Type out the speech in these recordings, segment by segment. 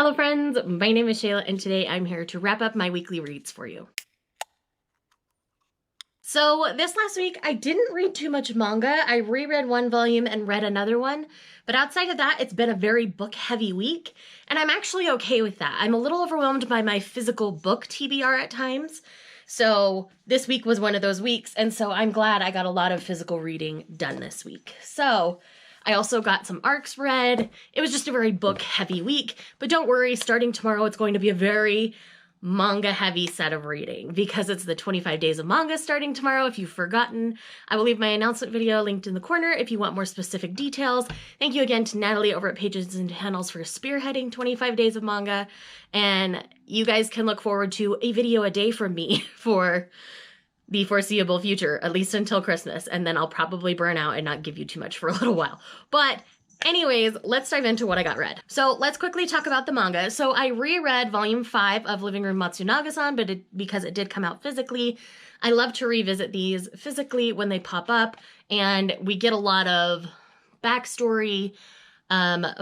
Hello friends, my name is Shayla and today I'm here to wrap up my weekly reads for you. So this last week I didn't read too much manga. I reread one volume and read another one, but outside of that it's been a very book heavy week and I'm actually okay with that. I'm a little overwhelmed by my physical book TBR at times. So this week was one of those weeks and so I'm glad I got a lot of physical reading done this week. So I also got some arcs read. It was just a very book heavy week, but don't worry, starting tomorrow it's going to be a very manga heavy set of reading because it's the 25 days of manga starting tomorrow. If you've forgotten, I will leave my announcement video linked in the corner if you want more specific details. Thank you again to Natalie over at Pages and Panels for spearheading 25 days of manga. And you guys can look forward to a video a day from me for the foreseeable future, at least until Christmas, and then I'll probably burn out and not give you too much for a little while. But anyways, let's dive into what I got read. So let's quickly talk about the manga. So I reread volume 5 of Living Room Matsunaga-san, but because it did come out physically, I love to revisit these physically when they pop up, and we get a lot of backstory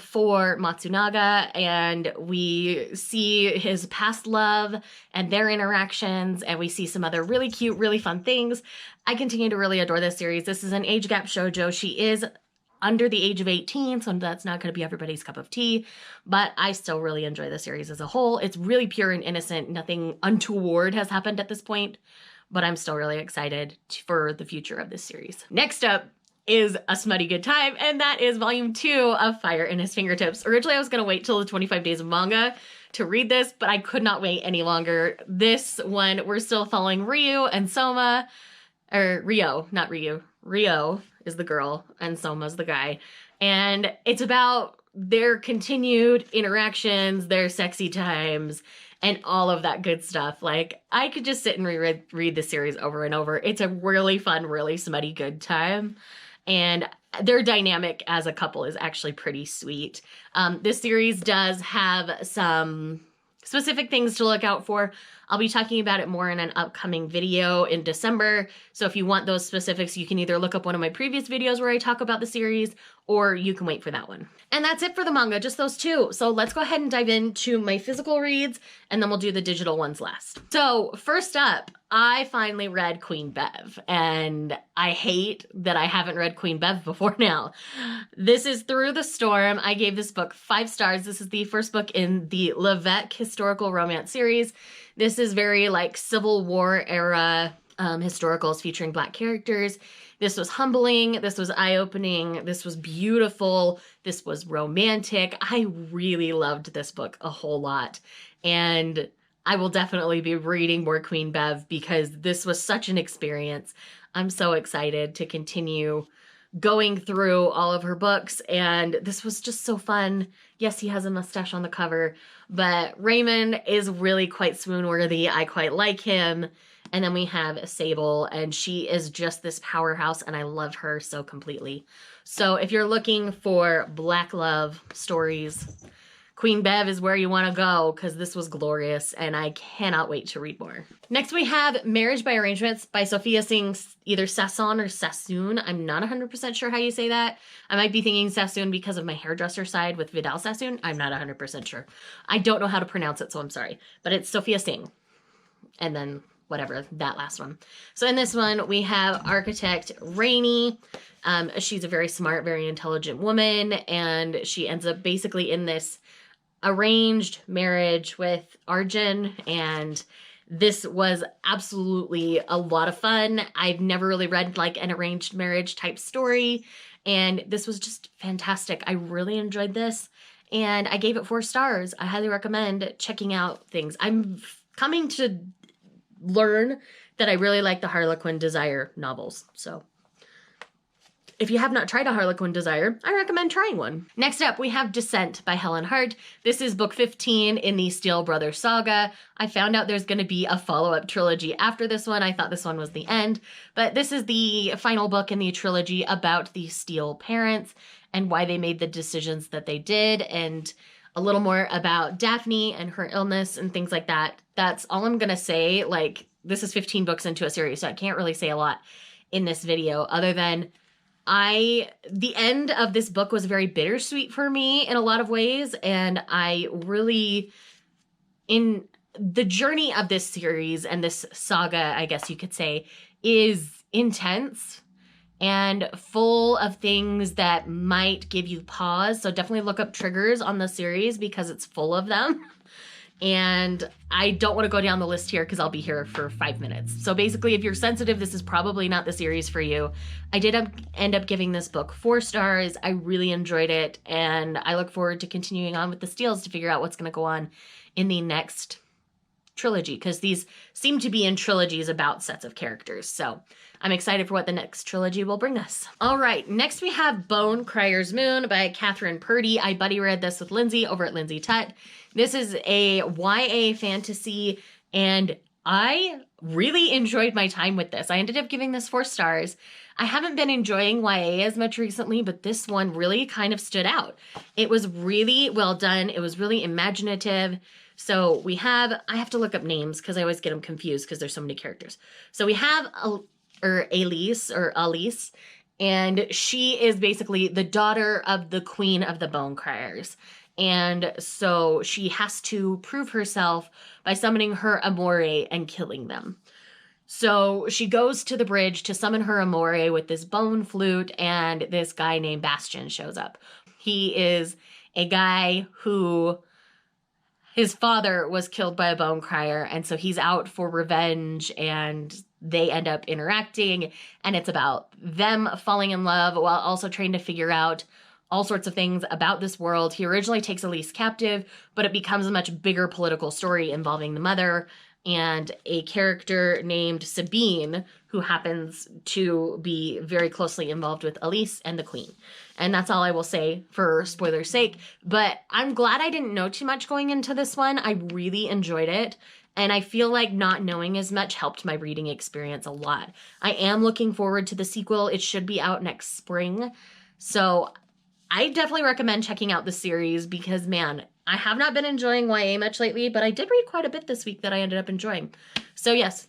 for Matsunaga, and we see his past love and their interactions, and we see some other really cute, really fun things. I continue to really adore this series. This is an age gap shoujo. She is under the age of 18, so that's not going to be everybody's cup of tea, but I still really enjoy the series as a whole. It's really pure and innocent. Nothing untoward has happened at this point, but I'm still really excited for the future of this series. Next up is a smutty good time, and that is volume 2 of Fire in His Fingertips. Originally, I was going to wait till the 25 days of manga to read this, but I could not wait any longer. This one, we're still following Ryu and Soma, or Rio, not Ryu. Rio is the girl, and Soma's the guy. And it's about their continued interactions, their sexy times, and all of that good stuff. Like, I could just sit and read this series over and over. It's a really fun, really smutty good time. And their dynamic as a couple is actually pretty sweet. This series does have some specific things to look out for. I'll be talking about it more in an upcoming video in December. So if you want those specifics, you can either look up one of my previous videos where I talk about the series, or you can wait for that one. And that's it for the manga, just those two. So let's go ahead and dive into my physical reads, and then we'll do the digital ones last. So first up, I finally read Queen Bev, and I hate that I haven't read Queen Bev before now. This is Through the Storm. I gave this book 5 stars. This is the first book in the Levesque historical romance series. This is very like Civil War era historicals featuring Black characters. This was humbling. This was eye-opening. This was beautiful. This was romantic. I really loved this book a whole lot. And I will definitely be reading more Queen Bev because this was such an experience. I'm so excited to continue going through all of her books, and this was just so fun. Yes, he has a mustache on the cover, but Raymond is really quite swoon-worthy. I quite like him. And then we have Sable, and she is just this powerhouse, and I love her so completely. So if you're looking for Black love stories, Queen Bev is where you want to go because this was glorious and I cannot wait to read more. Next we have Marriage by Arrangements by Sophia Singh, either Sasson or Sassoon. I'm not 100% sure how you say that. I might be thinking Sassoon because of my hairdresser side with Vidal Sassoon. I'm not 100% sure. I don't know how to pronounce it, so I'm sorry. But it's Sophia Singh. And then whatever, that last one. So in this one, we have architect Rainey. She's a very smart, very intelligent woman, and she ends up basically in this arranged marriage with Arjun, and this was absolutely a lot of fun. I've never really read like an arranged marriage type story, and this was just fantastic. I really enjoyed this, and I gave it 4 stars. I highly recommend checking out things. I'm coming to learn that I really like the Harlequin Desire novels, so if you have not tried a Harlequin Desire, I recommend trying one. Next up, we have Descent by Helen Hart. This is book 15 in the Steel Brothers saga. I found out there's going to be a follow-up trilogy after this one. I thought this one was the end, but this is the final book in the trilogy about the Steel parents and why they made the decisions that they did, and a little more about Daphne and her illness and things like that. That's all I'm going to say. Like, this is 15 books into a series, so I can't really say a lot in this video other than The end of this book was very bittersweet for me in a lot of ways, and I really, in the journey of this series and this saga, I guess you could say, is intense and full of things that might give you pause. So definitely look up triggers on the series because it's full of them. And I don't want to go down the list here because I'll be here for 5 minutes. So basically, if you're sensitive, this is probably not the series for you. I did end up giving this book 4 stars. I really enjoyed it, and I look forward to continuing on with the steals to figure out what's going to go on in the next trilogy, because these seem to be in trilogies about sets of characters. So I'm excited for what the next trilogy will bring us. All right, next we have Bone Crier's Moon by Catherine Purdy. I buddy read this with Lindsay over at Lindsay Tut. This is a YA fantasy, and I really enjoyed my time with this. I ended up giving this 4 stars. I haven't been enjoying YA as much recently, but this one really kind of stood out. It was really well done. It was really imaginative. So we have, I have to look up names because I always get them confused because there's so many characters. So we have Elise, and she is basically the daughter of the Queen of the Bone Criers. And so she has to prove herself by summoning her Amore and killing them. So she goes to the bridge to summon her Amore with this bone flute, and this guy named Bastion shows up. He is a guy who, his father was killed by a bone crier, and so he's out for revenge, and they end up interacting, and it's about them falling in love while also trying to figure out all sorts of things about this world. He originally takes Elise captive, but it becomes a much bigger political story involving the mother and a character named Sabine, who happens to be very closely involved with Elise and the Queen. And that's all I will say for spoiler's sake. But I'm glad I didn't know too much going into this one. I really enjoyed it. And I feel like not knowing as much helped my reading experience a lot. I am looking forward to the sequel. It should be out next spring. So I definitely recommend checking out the series because, man, I have not been enjoying YA much lately, but I did read quite a bit this week that I ended up enjoying. So yes,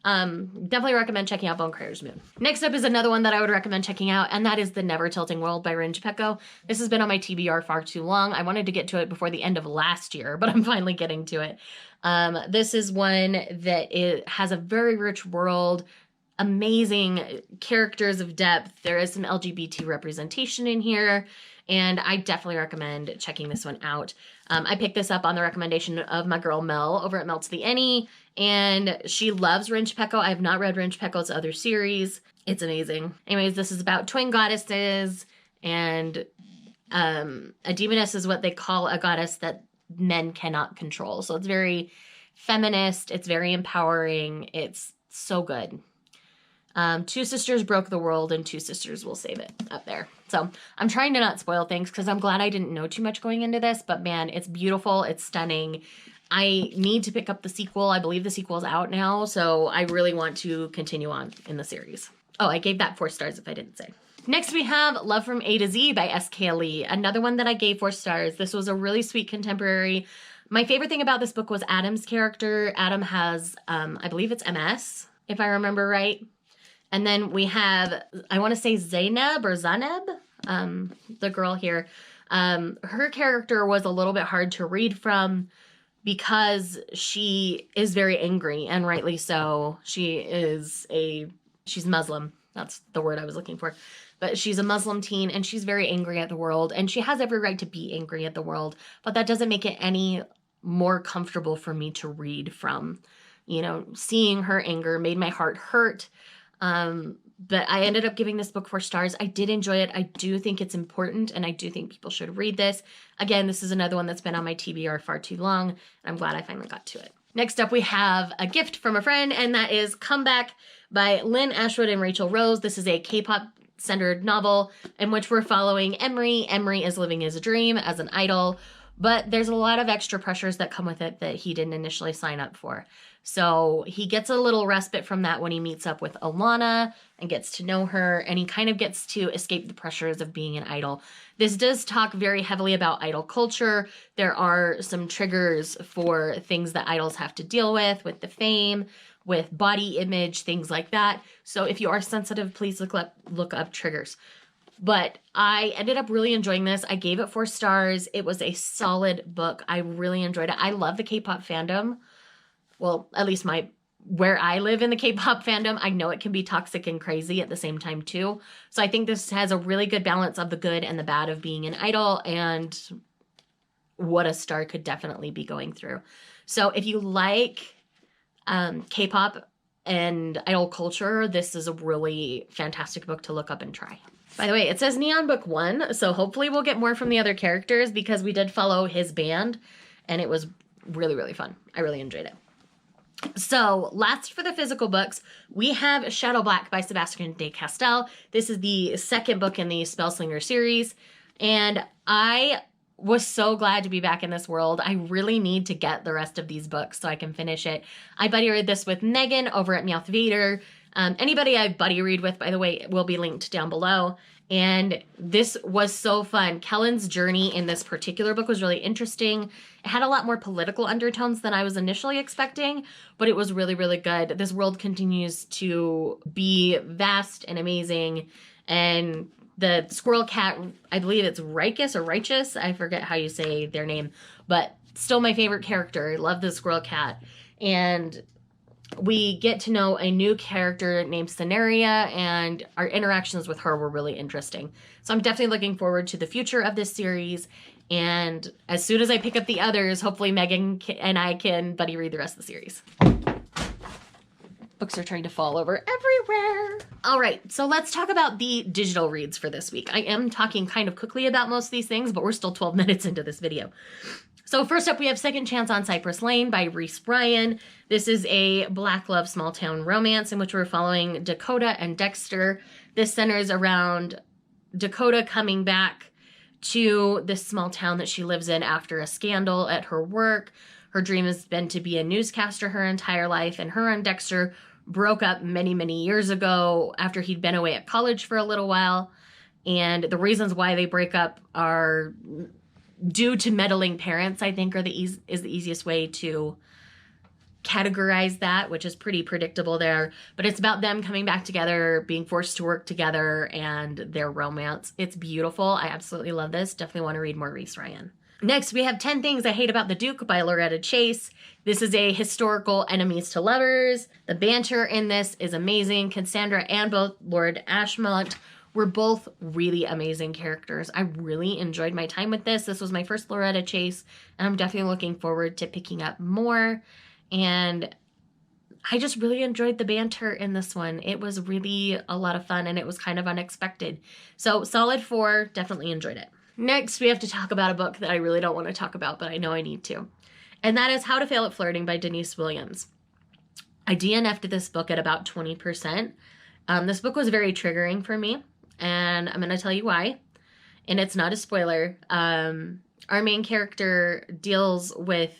definitely recommend checking out Bone Crier's Moon. Next up is another one that I would recommend checking out, and that is The Never Tilting World by Rin Pecco. This has been on my TBR far too long. I wanted to get to it before the end of last year, but I'm finally getting to it. This is one that has a very rich world, amazing characters of depth. There is some LGBT representation in here, and I definitely recommend checking this one out. I picked this up on the recommendation of my girl Mel over at Mel to the Any, and she loves Rin Pecco. I have not read Rin Pecco's other series. It's amazing. Anyways, this is about twin goddesses, and a demoness is what they call a goddess that men cannot control. So it's very feminist. It's very empowering. It's so good. 2 sisters broke the world, and 2 sisters will save it up there. So I'm trying to not spoil things because I'm glad I didn't know too much going into this, but man, it's beautiful. It's stunning. I need to pick up the sequel. I believe the sequel is out now, so I really want to continue on in the series. Oh, I gave that 4 stars if I didn't say. Next, we have Love from A to Z by S.K. Lee, another one that I gave 4 stars. This was a really sweet contemporary. My favorite thing about this book was Adam's character. Adam has, I believe it's MS, if I remember right. And then we have, I want to say Zainab or Zaneb, the girl here. Her character was a little bit hard to read from because she is very angry, and rightly so. She's Muslim. That's the word I was looking for. But she's a Muslim teen, and she's very angry at the world, and she has every right to be angry at the world, but that doesn't make it any more comfortable for me to read from. You know, seeing her anger made my heart hurt. But I ended up giving this book 4 stars. I did enjoy it. I do think it's important, and I do think people should read this. Again, this is another one that's been on my TBR far too long, and I'm glad I finally got to it. Next up, we have a gift from a friend, and that is Comeback by Lynn Ashwood and Rachel Rose. This is a K-pop centered novel in which we're following Emery. Emery is living his dream as an idol, but there's a lot of extra pressures that come with it that he didn't initially sign up for. So he gets a little respite from that when he meets up with Alana and gets to know her, and he kind of gets to escape the pressures of being an idol. This does talk very heavily about idol culture. There are some triggers for things that idols have to deal with the fame, with body image, things like that. So if you are sensitive, please look up triggers. But I ended up really enjoying this. I gave it 4 stars. It was a solid book. I really enjoyed it. I love the K-pop fandom. Well, at least where I live in the K-pop fandom, I know it can be toxic and crazy at the same time too. So I think this has a really good balance of the good and the bad of being an idol and what a star could definitely be going through. So if you like K-pop and idol culture, this is a really fantastic book to look up and try. By the way, it says Neon Book 1, so hopefully we'll get more from the other characters because we did follow his band, and it was really, really fun. I really enjoyed it. So, last for the physical books, we have Shadow Black by Sebastian de Castell. This is the second book in the Spellslinger series, and I was so glad to be back in this world. I really need to get the rest of these books so I can finish it. I buddy read this with Megan over at Meowth Vader. Anybody I buddy read with, by the way, will be linked down below. And this was so fun. Kellen's journey in this particular book was really interesting. It had a lot more political undertones than I was initially expecting, but it was really, really good. This world continues to be vast and amazing. And the squirrel cat, I believe it's Rikus or Righteous. I forget how you say their name, but still my favorite character. I love the squirrel cat. And we get to know a new character named Cenaria, and our interactions with her were really interesting. So I'm definitely looking forward to the future of this series. And as soon as I pick up the others, hopefully Megan and I can buddy read the rest of the series. Books are trying to fall over everywhere. All right, so let's talk about the digital reads for this week. I am talking kind of quickly about most of these things, but we're still 12 minutes into this video. So first up, we have Second Chance on Cypress Lane by Reese Bryan. This is a Black love small town romance in which we're following Dakota and Dexter. This centers around Dakota coming back to this small town that she lives in after a scandal at her work. Her dream has been to be a newscaster her entire life, and her and Dexter broke up many, many years ago after he'd been away at college for a little while. And the reasons why they break up are due to meddling parents, I think, is the easiest way to categorize that, which is pretty predictable there. But it's about them coming back together, being forced to work together, and their romance. It's beautiful. I absolutely love this. Definitely want to read more Reese Ryan. Next, we have 10 Things I Hate About the Duke by Loretta Chase. This is a historical enemies to lovers. The banter in this is amazing. Cassandra and both Lord Ashmont were both really amazing characters. I really enjoyed my time with this. This was my first Loretta Chase, and I'm definitely looking forward to picking up more. And I just really enjoyed the banter in this one. It was really a lot of fun, and it was kind of unexpected. So solid 4, definitely enjoyed it. Next, we have to talk about a book that I really don't want to talk about, but I know I need to. And that is How to Fail at Flirting by Denise Williams. I DNF'd this book at about 20%. This book was very triggering for me, and I'm going to tell you why. And it's not a spoiler. Our main character deals with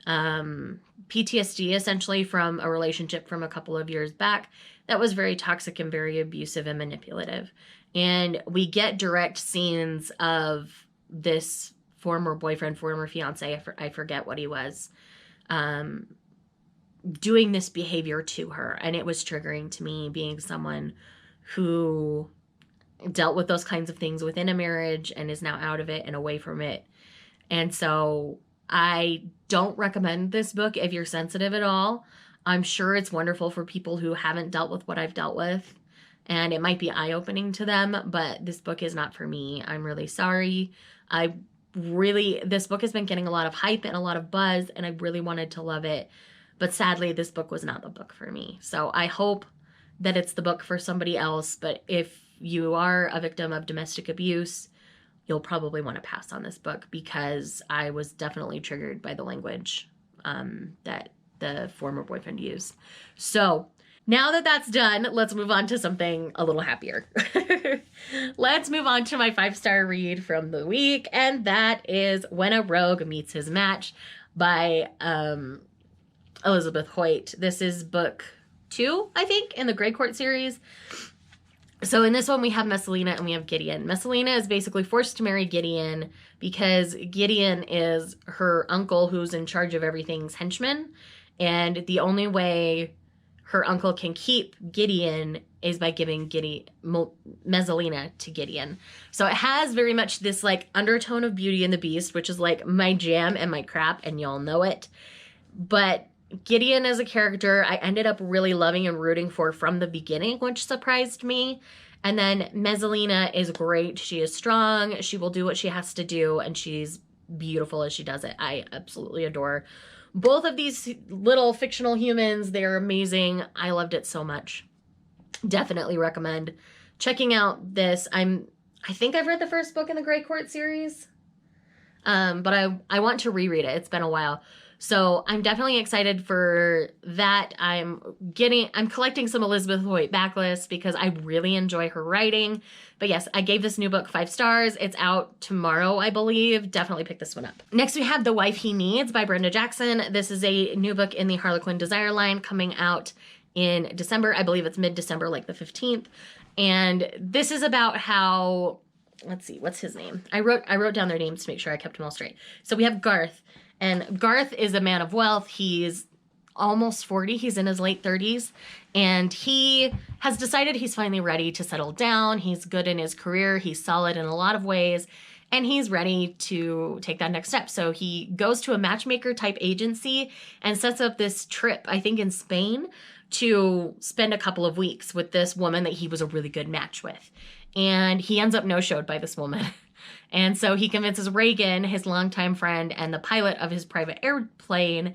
PTSD, essentially, from a relationship from a couple of years back that was very toxic and very abusive and manipulative. And we get direct scenes of this former boyfriend, former fiance, I forget what he was, doing this behavior to her. And it was triggering to me, being someone who dealt with those kinds of things within a marriage and is now out of it and away from it. And so I don't recommend this book if you're sensitive at all. I'm sure it's wonderful for people who haven't dealt with what I've dealt with, and it might be eye-opening to them, but this book is not for me. I'm really sorry. This book has been getting a lot of hype and a lot of buzz, and I really wanted to love it. But sadly, this book was not the book for me. So I hope that it's the book for somebody else. But if you are a victim of domestic abuse, you'll probably want to pass on this book, because I was definitely triggered by the language that the former boyfriend used. So now that that's done, let's move on to something a little happier. Let's move on to my 5-star read from the week, and that is When a Rogue Meets His Match by Elizabeth Hoyt. This is book 2, I think, in the Grey Court series. So in this one, we have Messalina and we have Gideon. Messalina is basically forced to marry Gideon because Gideon is her uncle who's in charge of everything's henchman. And the only way her uncle can keep Gideon is by giving Mezzalina to Gideon. So it has very much this like undertone of Beauty and the Beast, which is like my jam and my crap, and y'all know it. But Gideon as a character, I ended up really loving and rooting for from the beginning, which surprised me. And then Mezzalina is great. She is strong. She will do what she has to do, and she's beautiful as she does it. I absolutely adore both of these little fictional humans. They're amazing. I loved it so much. Definitely recommend checking out this. I think I've read the first book in the Grey Court series, but I want to reread it. It's been a while. So I'm definitely excited for that. I'm collecting some Elizabeth Hoyt backlists because I really enjoy her writing. But yes, I gave this new book 5 stars. It's out tomorrow, I believe. Definitely pick this one up. Next, we have The Wife He Needs by Brenda Jackson. This is a new book in the Harlequin Desire line coming out in December. I believe it's mid-December, like the 15th. And this is about how, let's see, what's his name? I wrote down their names to make sure I kept them all straight. So we have Garth. And Garth is a man of wealth. He's almost 40. He's in his late 30s. And he has decided he's finally ready to settle down. He's good in his career. He's solid in a lot of ways. And he's ready to take that next step. So he goes to a matchmaker type agency and sets up this trip, I think in Spain, to spend a couple of weeks with this woman that he was a really good match with. And he ends up no-showed by this woman. And so he convinces Reagan, his longtime friend and the pilot of his private airplane,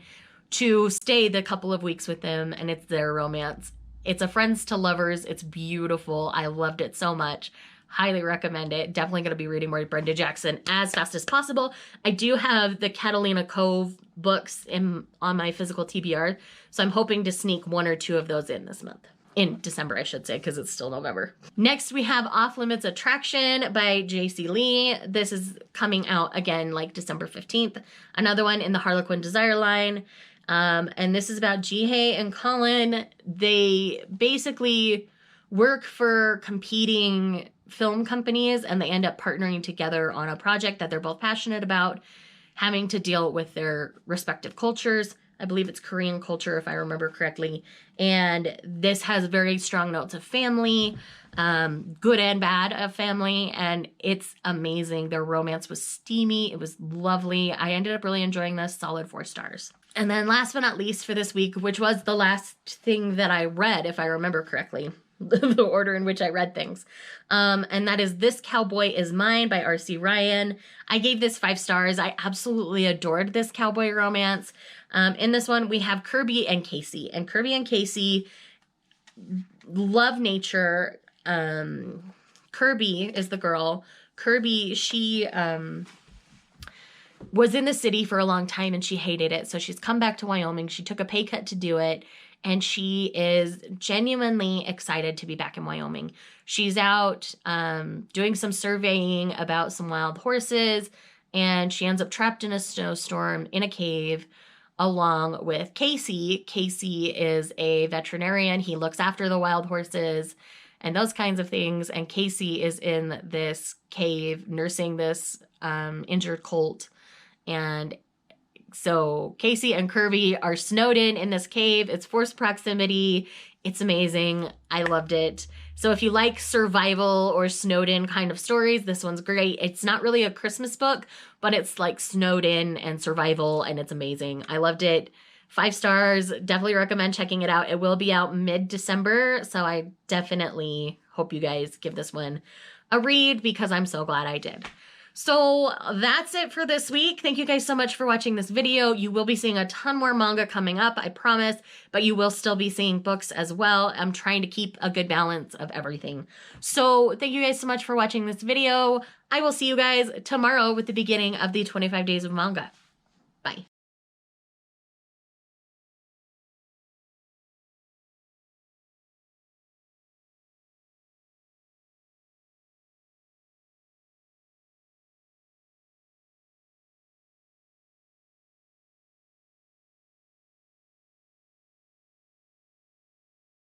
to stay the couple of weeks with them, and it's their romance. It's a friends to lovers. It's beautiful. I loved it so much. Highly recommend it. Definitely going to be reading more Brenda Jackson as fast as possible. I do have the Catalina Cove books on my physical TBR, so I'm hoping to sneak 1 or 2 of those in this month. In December, I should say, because it's still November. Next, we have Off Limits Attraction by J.C. Lee. This is coming out again like December 15th. Another one in the Harlequin Desire line. And this is about Jihei and Colin. They basically work for competing film companies, and they end up partnering together on a project that they're both passionate about, having to deal with their respective cultures. I believe it's Korean culture, if I remember correctly. And this has very strong notes of family, good and bad of family, and it's amazing. Their romance was steamy. It was lovely. I ended up really enjoying this. Solid 4 stars. And then last but not least for this week, which was the last thing that I read, if I remember correctly, the order in which I read things. And that is This Cowboy Is Mine by R.C. Ryan. I gave this 5 stars. I absolutely adored this cowboy romance. In this one, we have Kirby and Casey. And Kirby and Casey love nature. Kirby is the girl. Kirby, she was in the city for a long time and she hated it. So she's come back to Wyoming. She took a pay cut to do it. And she is genuinely excited to be back in Wyoming. She's out doing some surveying about some wild horses. And she ends up trapped in a snowstorm in a cave along with Casey. Casey is a veterinarian. He looks after the wild horses and those kinds of things. And Casey is in this cave nursing this injured colt. And so Casey and Kirby are snowed in this cave. It's forced proximity. It's amazing. I loved it. So if you like survival or snowed in kind of stories, this one's great. It's not really a Christmas book, but it's like snowed in and survival, and it's amazing. I loved it. 5 stars. Definitely recommend checking it out. It will be out mid-December, so I definitely hope you guys give this one a read because I'm so glad I did. So that's it for this week. Thank you guys so much for watching this video. You will be seeing a ton more manga coming up, I promise, but you will still be seeing books as well. I'm trying to keep a good balance of everything. So thank you guys so much for watching this video. I will see you guys tomorrow with the beginning of the 25 days of manga. Bye.